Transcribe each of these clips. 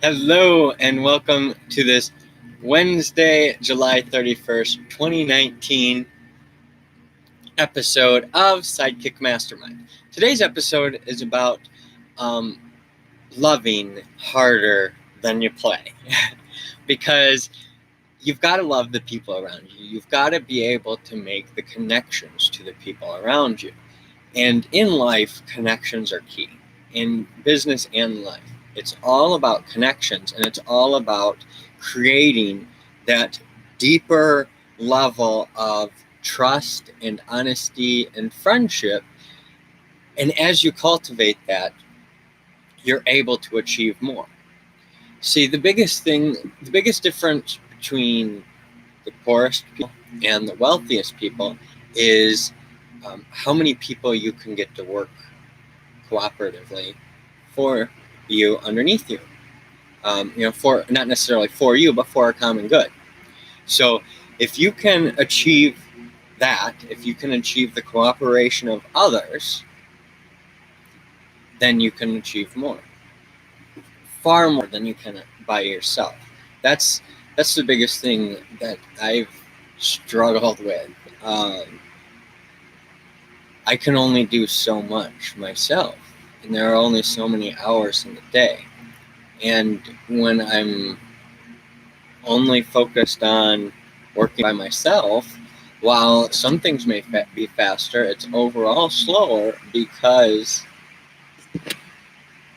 Hello and welcome to this Wednesday, July 31st, 2019 episode of Sidekick Mastermind. Today's episode is about loving harder than you play because you've got to love the people around you. You've got to be able to make the connections to the people around you. And in life, connections are key. In business and life, it's all about connections, and it's all about creating that deeper level of trust and honesty and friendship. And as you cultivate that, you're able to achieve more. See, the biggest difference between the poorest people and the wealthiest people is how many people you can get to work cooperatively for you underneath you. For not necessarily for you, but for a common good. So if you can achieve that, if you can achieve the cooperation of others, then you can achieve more. Far more than you can by yourself. That's the biggest thing that I've struggled with. I can only do so much myself, and there are only so many hours in the day. And when I'm only focused on working by myself, while some things may be faster, it's overall slower because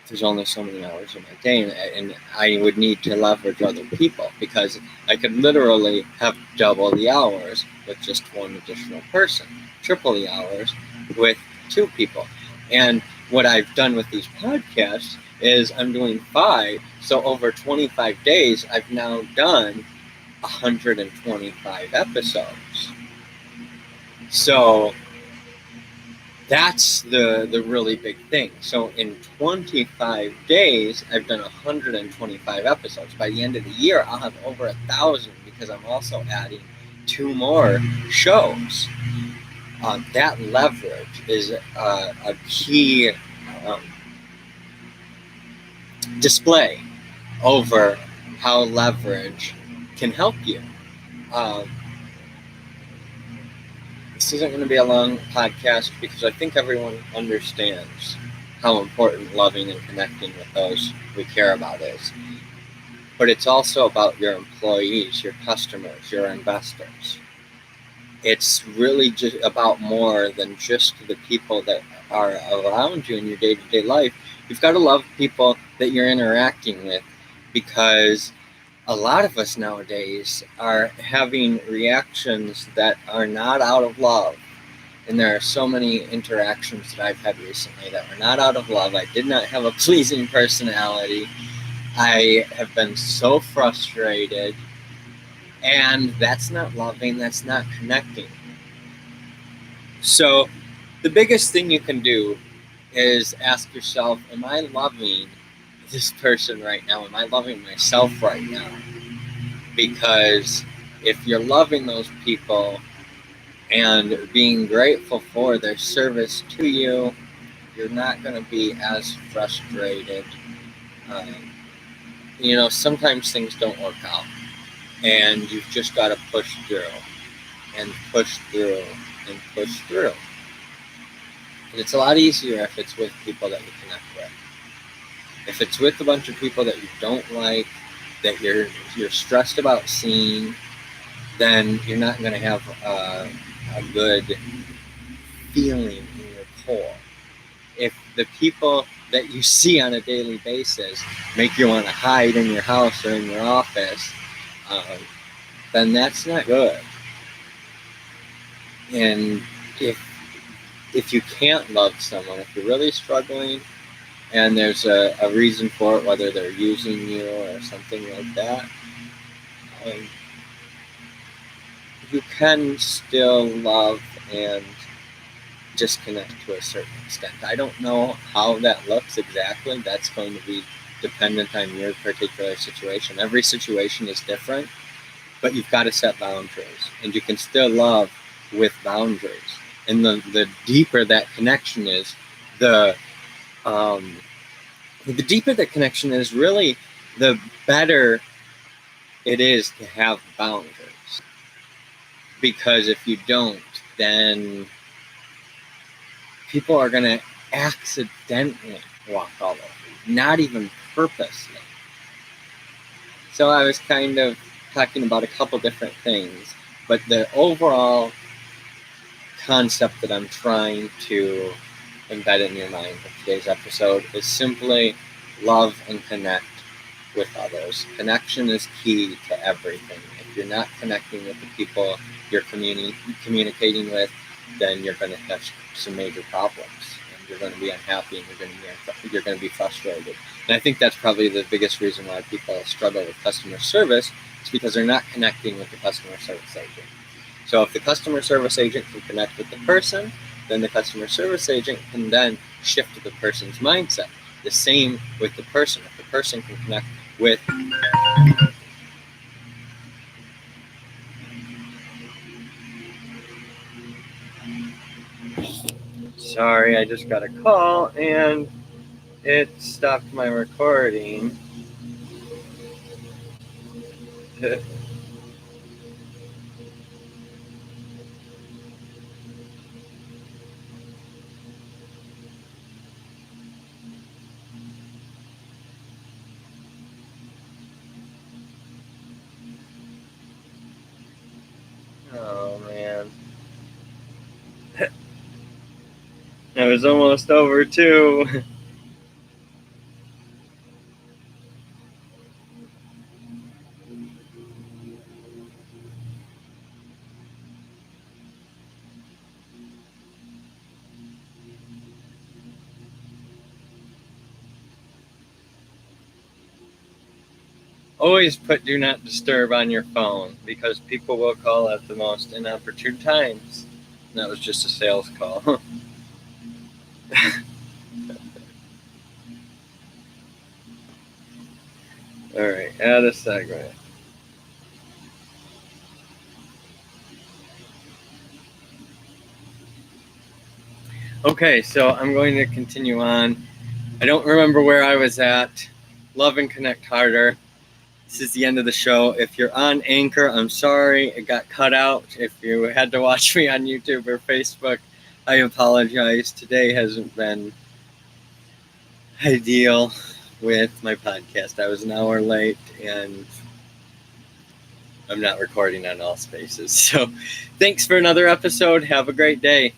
there's only so many hours in my day, and I would need to leverage other people because I could literally have double the hours with just one additional person, triple the hours with two people. And what I've done with these podcasts is I'm doing 5. So over 25 days, I've now done 125 episodes. So that's the really big thing. So in 25 days, I've done 125 episodes. By the end of the year, I'll have over 1,000 because I'm also adding 2 more shows. That leverage is a key display over how leverage can help you. This isn't going to be a long podcast because I think everyone understands how important loving and connecting with those we care about is. But it's also about your employees, your customers, your investors. It's really just about more than just the people that are around you in your day-to-day life. You've got to love people that you're interacting with, because a lot of us nowadays are having reactions that are not out of love. And there are so many interactions that I've had recently that were not out of love. I did not have a pleasing personality. I have been so frustrated. And that's not loving, that's not connecting. So the biggest thing you can do is ask yourself, am I loving this person right now? Am I loving myself right now? Because if you're loving those people and being grateful for their service to you, you're not going to be as frustrated. Sometimes things don't work out, and you've just got to push through and push through and push through. And it's a lot easier if it's with people that you connect with. If it's with a bunch of people that you don't like, that you're stressed about seeing, then you're not going to have a good feeling in your core. If the people that you see on a daily basis make you want to hide in your house or in your office, then that's not good. And if you can't love someone, if you're really struggling, and there's a reason for it, whether they're using you or something like that, you can still love and disconnect to a certain extent. I don't know how that looks exactly. That's going to be dependent on your particular situation. Every situation is different, but you've got to set boundaries, and you can still love with boundaries. And the deeper that connection is, the deeper the connection is, really the better it is to have boundaries. Because if you don't, then people are going to accidentally walk all over you, not even purposely. So I was kind of talking about a couple different things, but the overall concept that I'm trying to embed in your mind with today's episode is simply love and connect with others. Connection is key to everything. If you're not connecting with the people you're communicating with, then you're going to have some major problems, and you're going to be unhappy, and you're going to be frustrated. And I think that's probably the biggest reason why people struggle with customer service, is because they're not connecting with the customer service agent. So if the customer service agent can connect with the person, then the customer service agent can then shift the person's mindset. The same with the person. If the person can connect with Sorry, I just got a call and it stopped my recording. Oh man. It was almost over too. Always put do not disturb on your phone, because people will call at the most inopportune times. And that was just a sales call. Alright, add a segment. Okay, so I'm going to continue on. I don't remember where I was at. Love and connect harder. This is the end of the show. If you're on Anchor, I'm sorry it got cut out. If you had to watch me on YouTube or Facebook, I apologize. Today hasn't been ideal with my podcast. I was an hour late and I'm not recording on all spaces. So thanks for another episode. Have a great day.